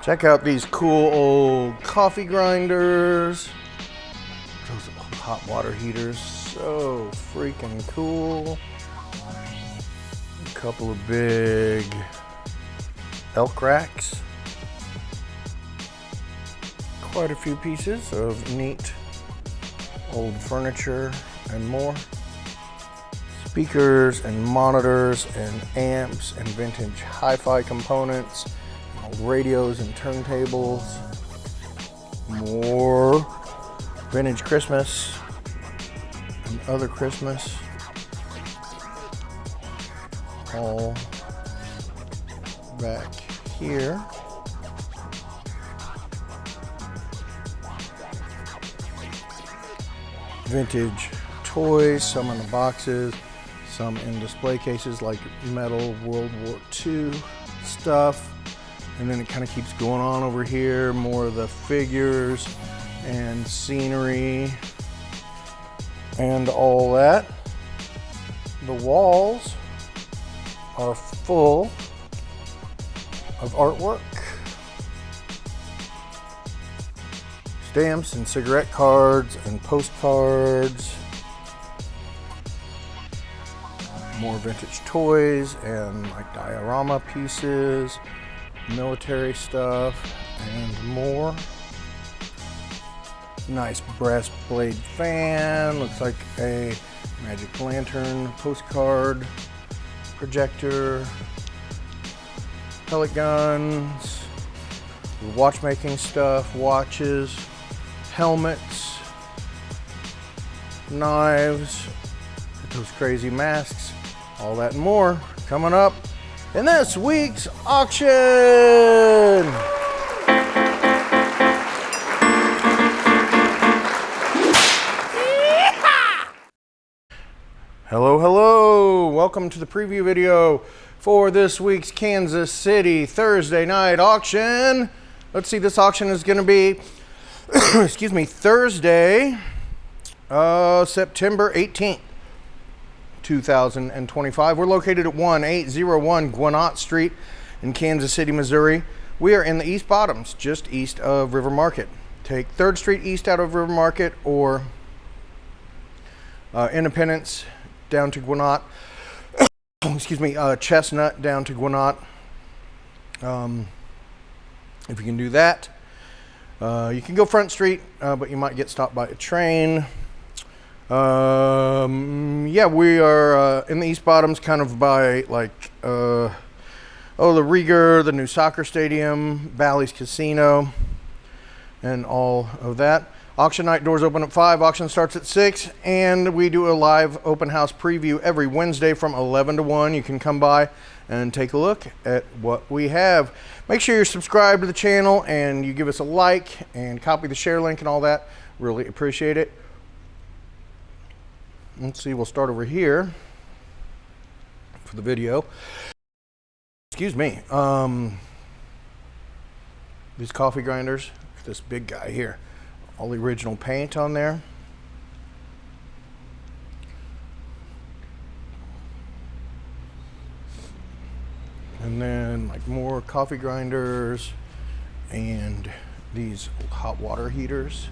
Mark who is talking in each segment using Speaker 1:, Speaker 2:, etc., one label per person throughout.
Speaker 1: Check out these cool old coffee grinders. Those hot water heaters, so freaking cool. A couple of big elk racks. Quite a few pieces of neat old furniture and more. Speakers and monitors and amps and vintage hi-fi components, old radios and turntables. More vintage Christmas and other Christmas. All back here. Vintage toys, some in the boxes, some in display cases like metal World War II stuff. And then it kind of keeps going on over here, more of the figures and scenery and all that. The walls are full of artwork, stamps and cigarette cards and postcards, more vintage toys and like diorama pieces, military stuff and more. Nice brass blade fan, looks like a magic lantern postcard, projector, pellet guns, watchmaking stuff, watches, helmets, knives, those crazy masks, all that and more coming up in this week's auction. Hello, hello, welcome to the preview video for this week's Kansas City Thursday night auction. Let's see, this auction is gonna be, excuse me, Thursday, September 18th, 2025. We're located at 1801 Gwinnett Street in Kansas City, Missouri. We are in the East Bottoms, just east of River Market. Take 3rd Street east out of River Market or Independence down to Gwinnett. Excuse me, Chestnut down to Gwinnett. If you can do that. You can go Front Street, but you might get stopped by a train. Yeah, we are in the East Bottoms, kind of by like, the Rieger, the new soccer stadium, Bally's Casino, and all of that. Auction night doors open at 5, auction starts at 6, and we do a live open house preview every Wednesday from 11 to 1. You can come by and take a look at what we have. Make sure you're subscribed to the channel and you give us a like and copy the share link and all that. Really appreciate it. Let's see, we'll start over here for the video. Excuse me. These coffee grinders, this big guy here. All the original paint on there. And then like more coffee grinders and these hot water heaters.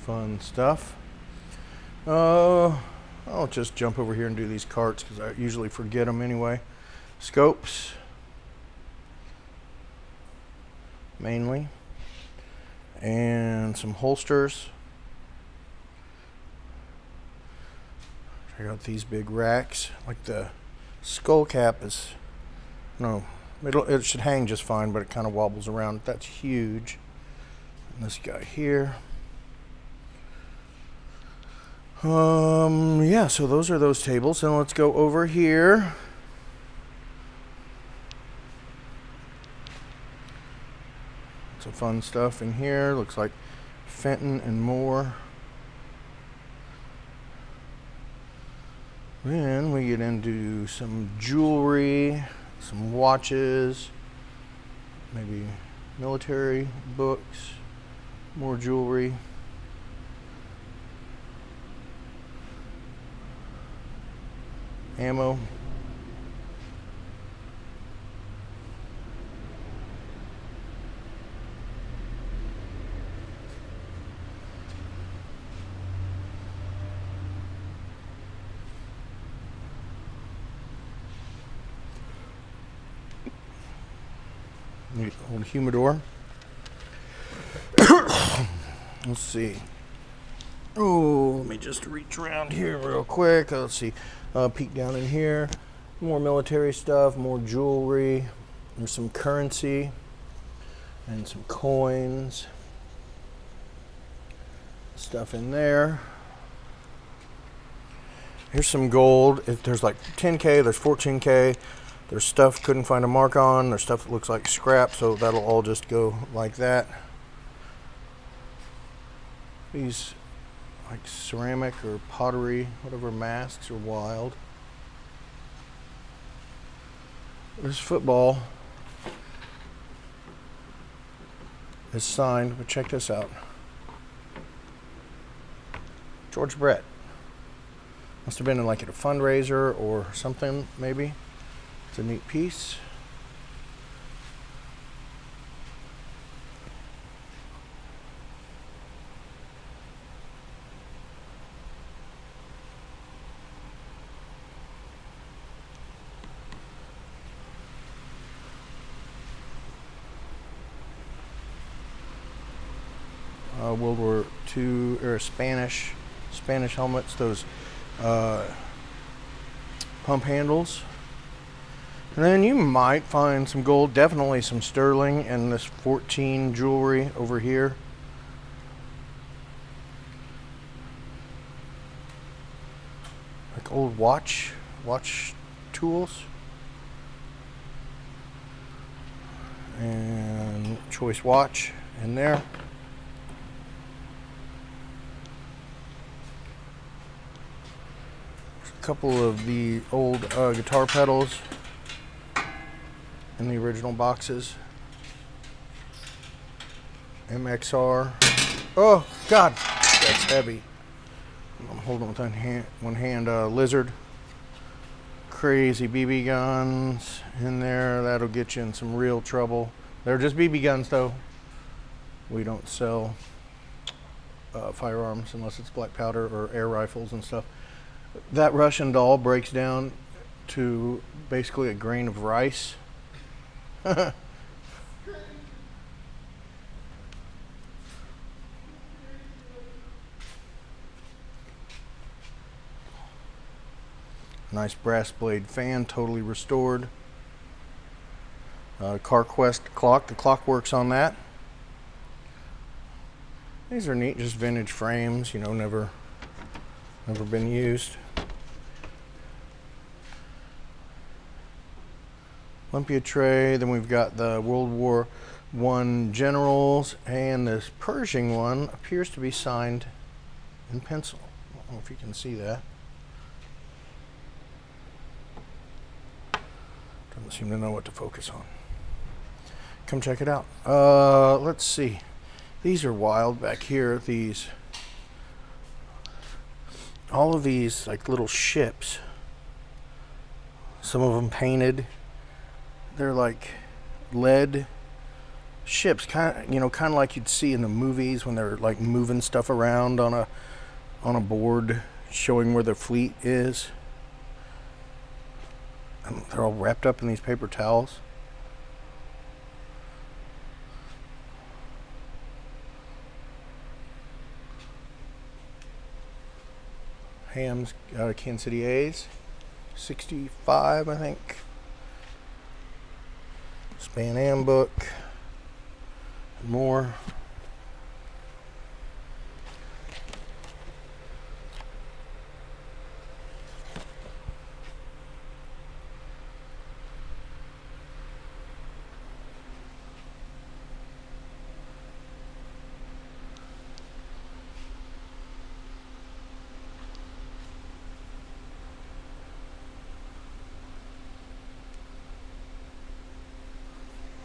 Speaker 1: Fun stuff. I'll just jump over here and do these carts because I usually forget them anyway. Scopes. Mainly, and some holsters. Check out these big racks. Like the skull cap is, no, it should hang just fine, but it kind of wobbles around. That's huge. And this guy here. Yeah, so those are those tables. And let's go over here. Some fun stuff in here. Looks like Fenton and more. Then we get into some jewelry, some watches, maybe military books, more jewelry. Ammo. Old humidor. Let's see. Oh, let me just reach around here real quick. Let's see. Peek down in here. More military stuff, more jewelry. There's some currency and some coins. Stuff in there. Here's some gold. There's like 10K, there's 14K. There's stuff couldn't find a mark on. There's stuff that looks like scrap, so that'll all just go like that. These like ceramic or pottery, whatever masks are wild. This football is signed, but check this out. George Brett. Must have been in like at a fundraiser or something, maybe. It's a neat piece. World War II or Spanish helmets, those pump handles. And then you might find some gold, definitely some sterling, and this 14 jewelry over here. Like old watch tools. And choice watch in there. A couple of the old guitar pedals in the original boxes. MXR. Oh God, that's heavy. I'm holding with one hand. Lizard. Crazy BB guns in there. That'll get you in some real trouble. They're just BB guns though. We don't sell firearms unless it's black powder or air rifles and stuff. That Russian doll breaks down to basically a grain of rice. Nice brass blade fan, totally restored. CarQuest clock, the clock works on that. These are neat, just vintage frames, you know, never been used. Olympia tray, then we've got the World War I generals, and this Pershing one appears to be signed in pencil. I don't know if you can see that. Doesn't seem to know what to focus on. Come check it out. Let's see. These are wild back here. All of these like little ships. Some of them painted. They're like lead ships, kind of like you'd see in the movies when they're like moving stuff around on a board, showing where the fleet is. And they're all wrapped up in these paper towels. Ham's Kansas City A's, 65, I think. Span Am book, and more.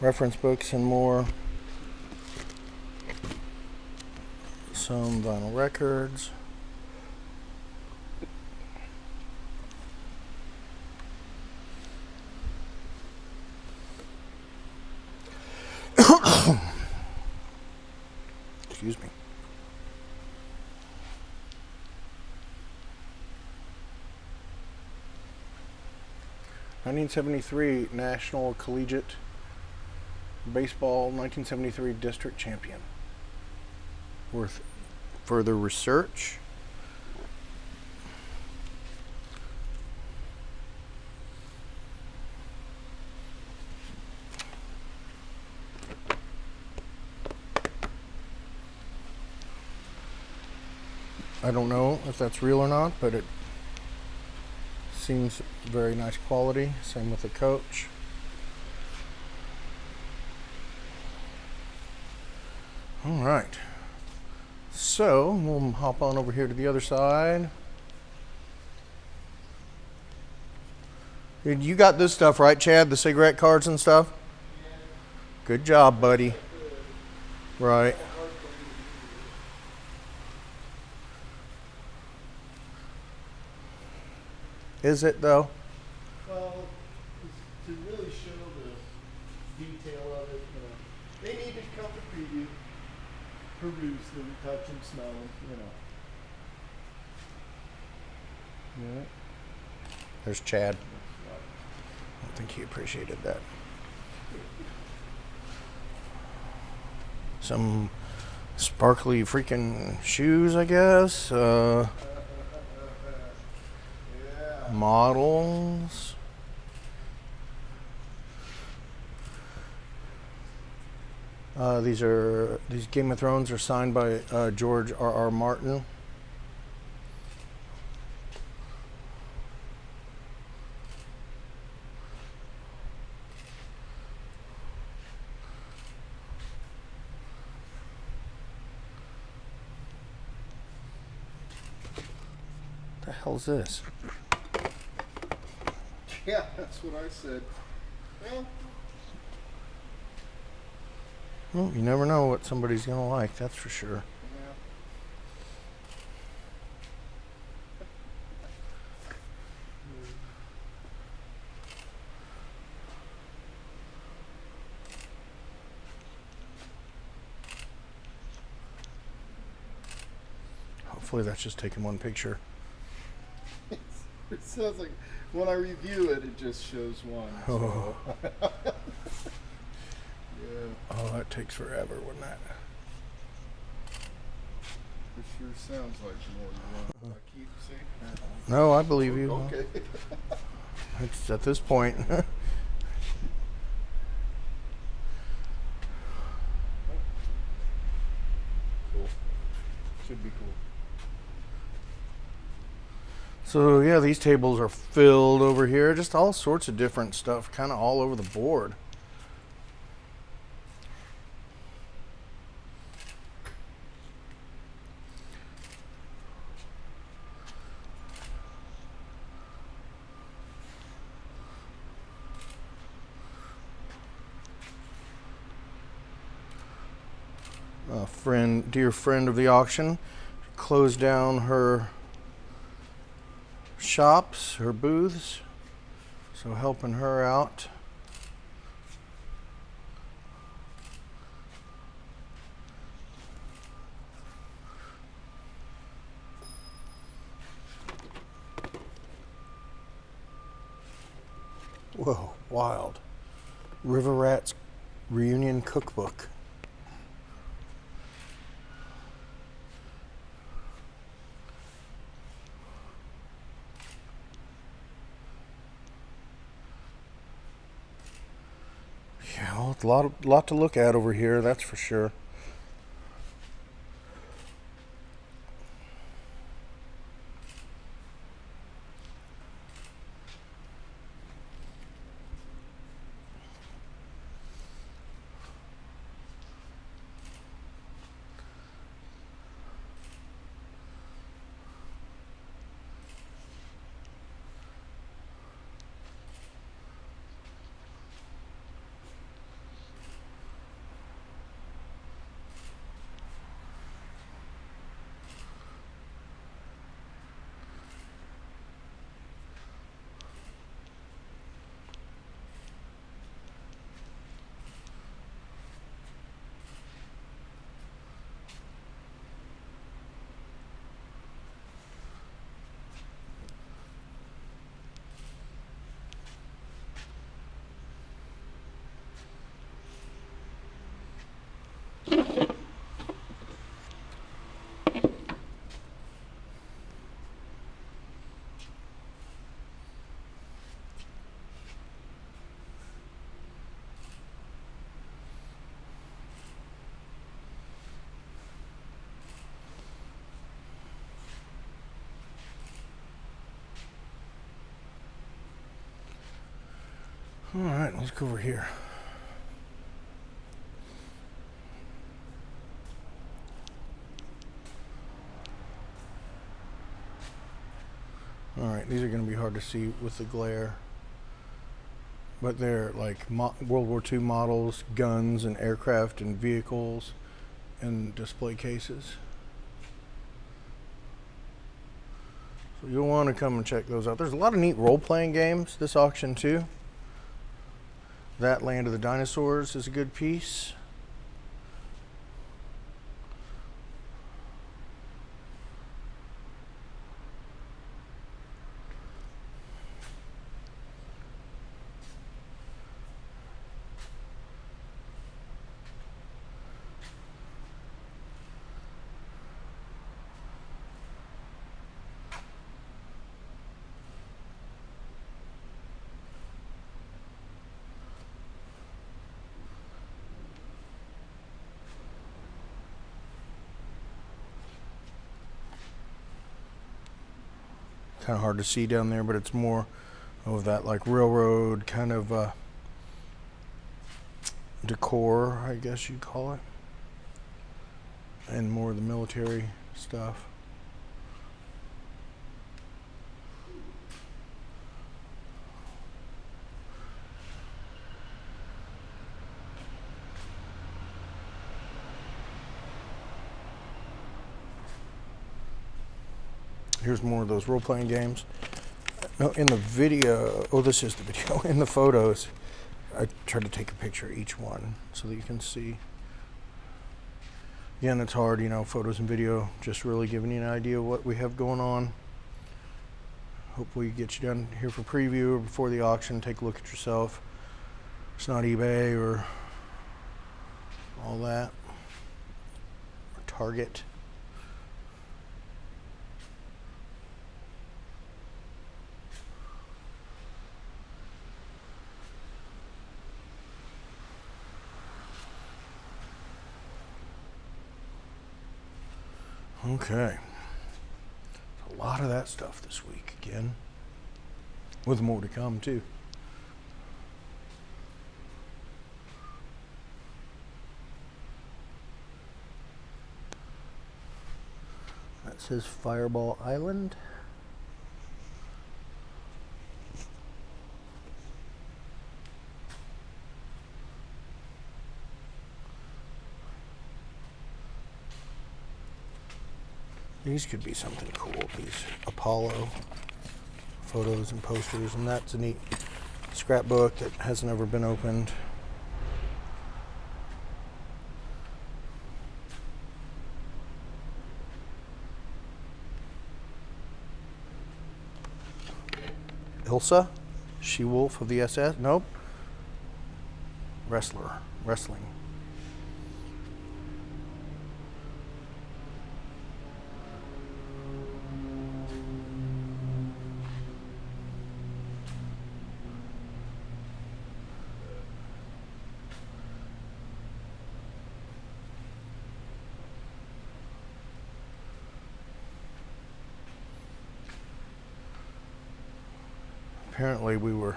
Speaker 1: Reference books and more. Some vinyl records. Excuse me. '73 National Collegiate Baseball 1973 district champion. Worth further research. I don't know if that's real or not, but it seems very nice quality. Same with the coach. All right. So we'll hop on over here to the other side. You got this stuff right, Chad? The cigarette cards and stuff? Good job, buddy. Right. Is it though?
Speaker 2: Well, to really show the detail of it, you know, they need to come to preview, peruse them, touch them, smell them, you know.
Speaker 1: Yeah. There's Chad. I don't think he appreciated that. Some sparkly freaking shoes, I guess.
Speaker 2: Yeah.
Speaker 1: Models. These Game of Thrones are signed by George R.R. Martin. What the hell's this?
Speaker 2: Yeah, that's what I said.
Speaker 1: Well, you never know what somebody's gonna like, that's for sure.
Speaker 2: Yeah.
Speaker 1: Hopefully that's just taking one picture.
Speaker 2: It sounds like when I review it, it just shows one. So.
Speaker 1: Oh.
Speaker 2: Yeah.
Speaker 1: Oh, that takes forever, wouldn't that?
Speaker 2: It sure sounds like more than one. I keep saying.
Speaker 1: No, I believe you.
Speaker 2: Okay.
Speaker 1: It's at this point.
Speaker 2: Cool. Should be cool.
Speaker 1: So yeah, these tables are filled over here. Just all sorts of different stuff, kind of all over the board. A dear friend of the auction, closed down her shops, her booths, so helping her out. Whoa, wild. River Rats Reunion Cookbook. Yeah, well, a lot to look at over here, that's for sure. All right, let's go over here. All right, these are going to be hard to see with the glare, but they're like World War II models, guns and aircraft and vehicles and display cases. So you'll want to come and check those out. There's a lot of neat role-playing games this auction too. That Land of the Dinosaurs is a good piece. Kind of hard to see down there, but it's more of that like railroad kind of decor, I guess you'd call it, and more of the military stuff. Here's more of those role-playing games. No, in the video, oh, this is the video. In the photos, I tried to take a picture of each one so that you can see. Again, it's hard, you know, photos and video, just really giving you an idea of what we have going on. Hopefully get you down here for preview or before the auction, take a look at yourself. It's not eBay or all that, or Target. Okay, a lot of that stuff this week again, with more to come too. That says Fireball Island. These could be something cool, these Apollo photos and posters, and that's a neat scrapbook that has never been opened. Ilsa, She-Wolf of the SS, nope. Wrestling. Apparently we were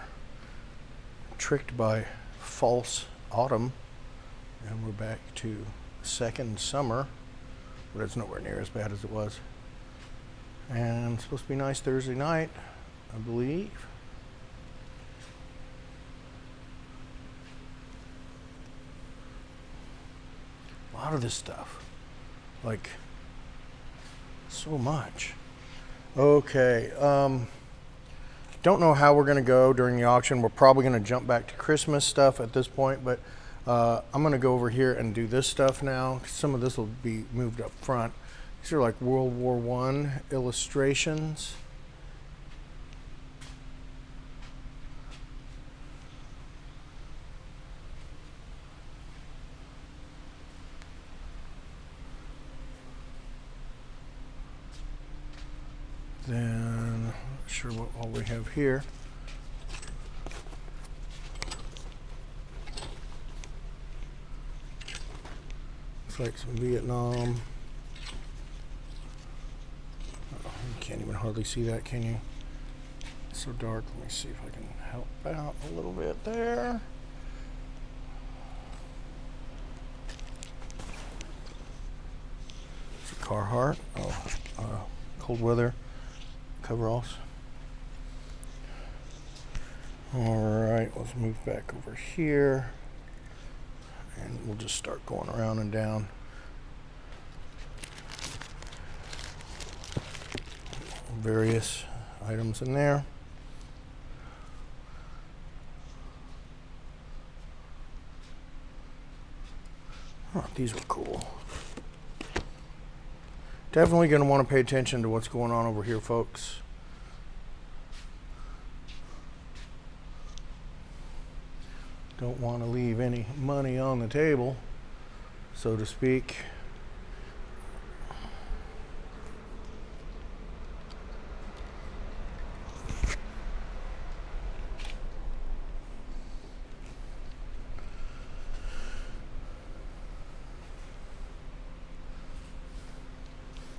Speaker 1: tricked by false autumn, and we're back to second summer, but it's nowhere near as bad as it was. And it's supposed to be nice Thursday night, I believe. A lot of this stuff, like so much. Okay, don't know how we're going to go during the auction. We're probably going to jump back to Christmas stuff at this point, but I'm going to go over here and do this stuff now. Some of this will be moved up front. These are like World War I illustrations. sure what all we have here. Looks like some Vietnam. Oh, you can't even hardly see that, can you? It's so dark. Let me see if I can help out a little bit there. It's a Carhartt. Oh, cold weather coveralls. Alright, let's move back over here. And we'll just start going around and down. Various items in there. Oh, these were cool. Definitely going to want to pay attention to what's going on over here, folks. Don't want to leave any money on the table, so to speak.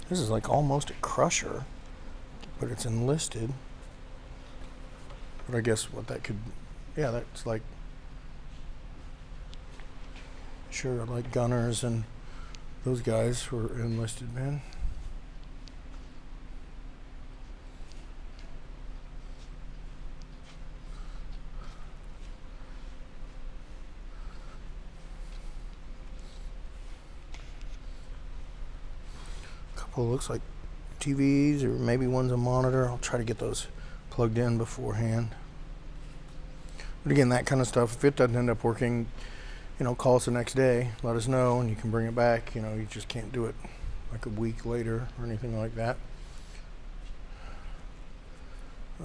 Speaker 1: This is like almost a crusher, but it's enlisted. But I guess what that could, yeah, that's like, sure, like gunners and those guys were enlisted men. Looks like TVs, or maybe one's a monitor. I'll try to get those plugged in beforehand. But again, that kind of stuff, if it doesn't end up working, you know, call us the next day, let us know, and you can bring it back. You know, you just can't do it like a week later or anything like that.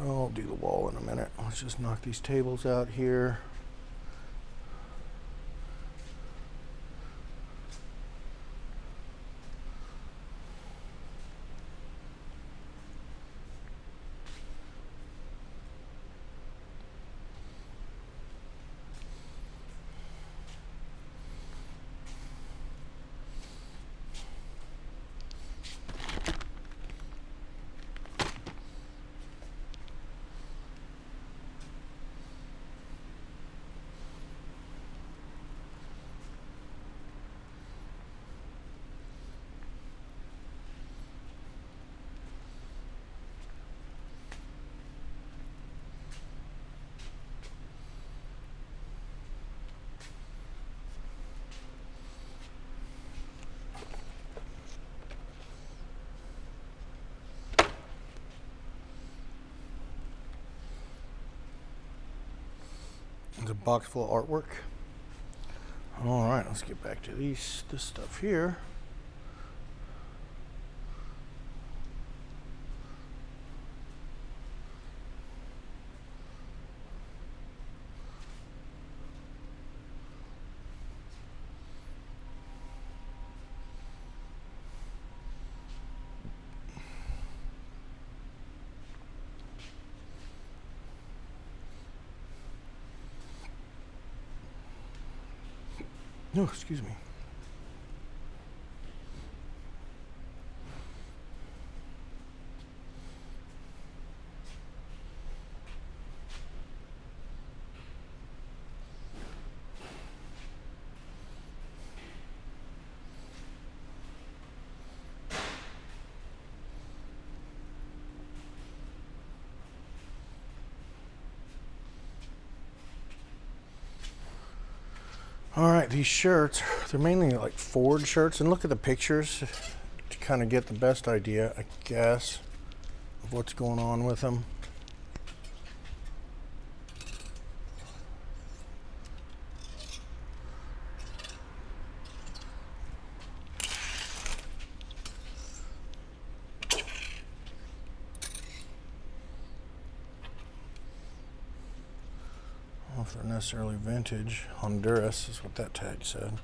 Speaker 1: I'll do the wall in a minute. Let's just knock these tables out here. There's a box full of artwork. All right, let's get back to this stuff here. No, excuse me. All right, these shirts, they're mainly like Ford shirts, and look at the pictures to kind of get the best idea, I guess, of what's going on with them. I don't know if they're necessarily vintage. Honduras is what that tag said.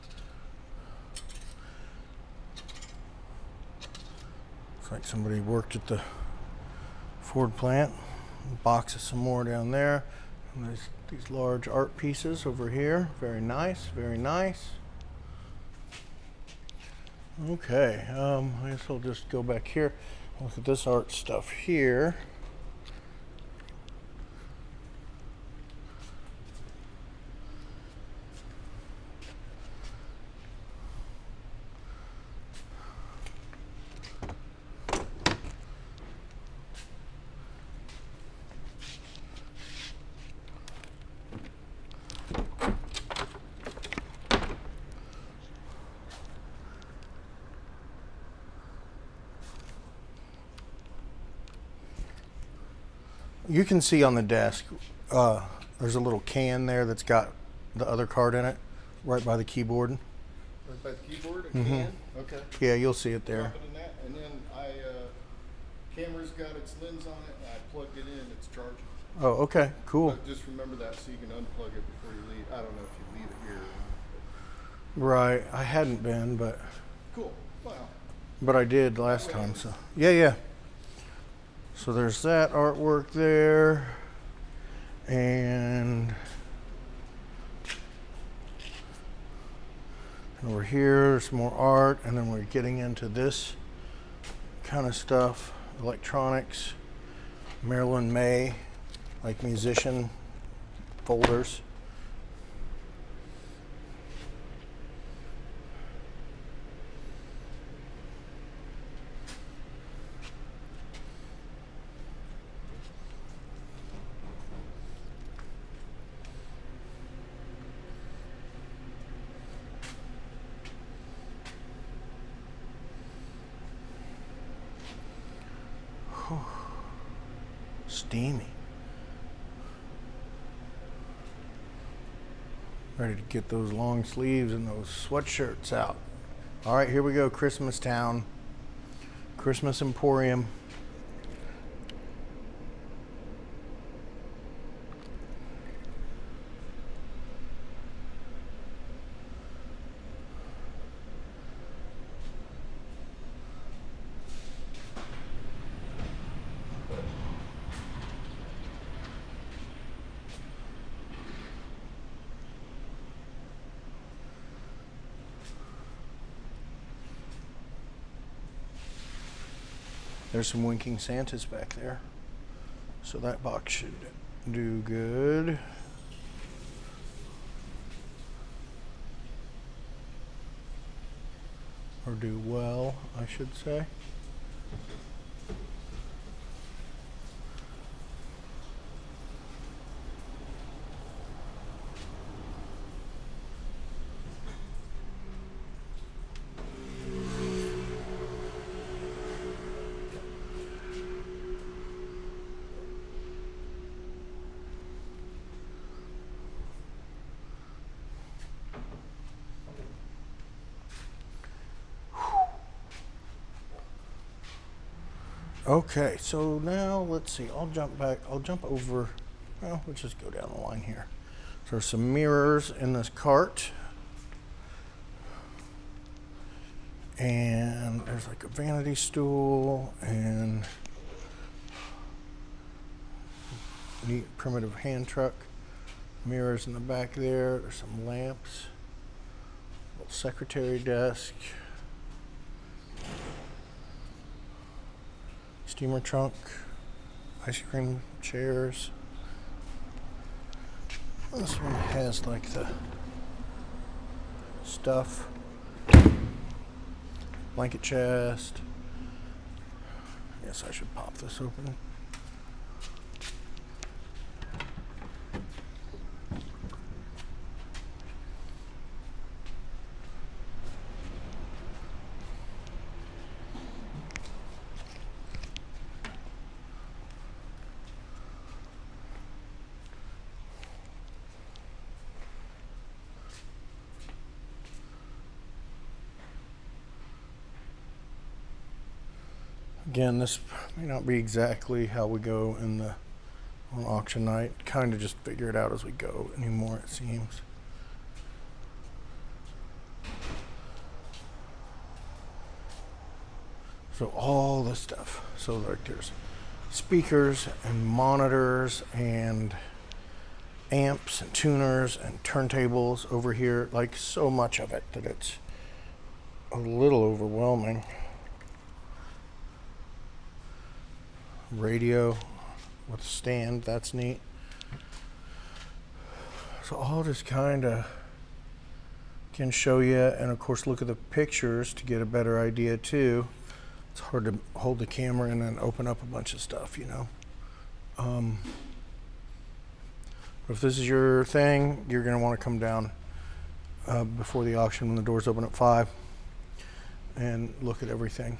Speaker 1: Looks like somebody worked at the Ford plant. box of some more down there. And there's these large art pieces over here. Very nice, very nice. Okay, I guess I'll just go back here. Look at this art stuff here. You can see on the desk, there's a little can there that's got the other card in it, right by the keyboard.
Speaker 2: Right by the keyboard, a can? Okay.
Speaker 1: Yeah, you'll see it there.
Speaker 2: Drop it in that, and then camera's got its lens on it, and I plugged it in, it's charging.
Speaker 1: Oh, okay, cool.
Speaker 2: But just remember that so you can unplug it before you leave. I don't know if you leave it here or not.
Speaker 1: Right, I hadn't been, but
Speaker 2: Cool. Wow.
Speaker 1: I did last time, so yeah. So there's that artwork there, and over here there's more art, and then we're getting into this kind of stuff, electronics, Marilyn May, like musician folders. Steamy. Ready to get those long sleeves and those sweatshirts out. All right, here we go, Christmas Town, Christmas Emporium. There's some winking Santas back there. So that box should do good. Or do well, I should say. Okay, so now let's see. I'll jump over. Well, let's just go down the line here. So there's some mirrors in this cart. And there's like a vanity stool and neat primitive hand truck. Mirrors in the back there. There's some lamps. Little secretary desk. Steamer trunk, ice cream chairs. This one has like the stuff, blanket chest. I guess I should pop this open. Again, this may not be exactly how we go on auction night. Kind of just figure it out as we go anymore, it seems. So all this stuff. So like there's speakers and monitors and amps and tuners and turntables over here, like so much of it that it's a little overwhelming. Radio with a stand, that's neat. So I'll just kind of can show you, and of course look at the pictures to get a better idea too. It's hard to hold the camera and then open up a bunch of stuff, you know. If this is your thing, you're going to want to come down before the auction when the doors open at 5 and look at everything.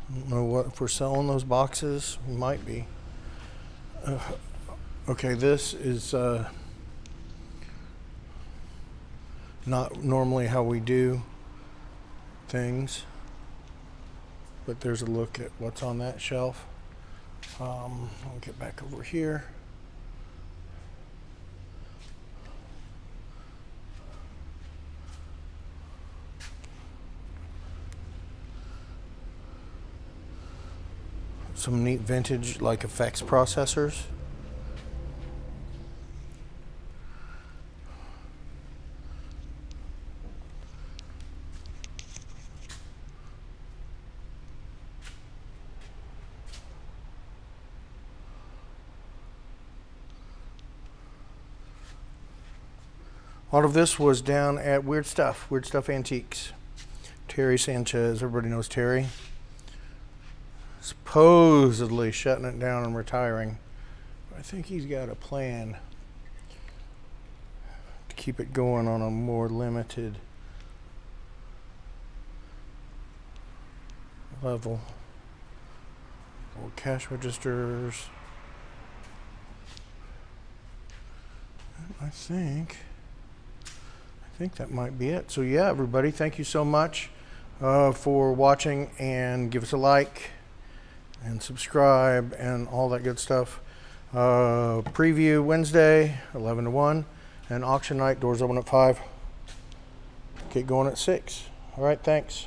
Speaker 1: I don't know what, if we're selling those boxes, we might be. Okay, this is not normally how we do things, but there's a look at what's on that shelf. I'll get back over here. Some neat vintage like effects processors. A lot of this was down at Weird Stuff Antiques. Terry Sanchez, everybody knows Terry. Supposedly shutting it down and retiring. I think he's got a plan to keep it going on a more limited level. Old cash registers. I think that might be it. So yeah, everybody, thank you so much for watching, and give us a like and subscribe and all that good stuff. Preview Wednesday 11 to 1, and auction night, doors open at 5, get going at 6. All right, thanks.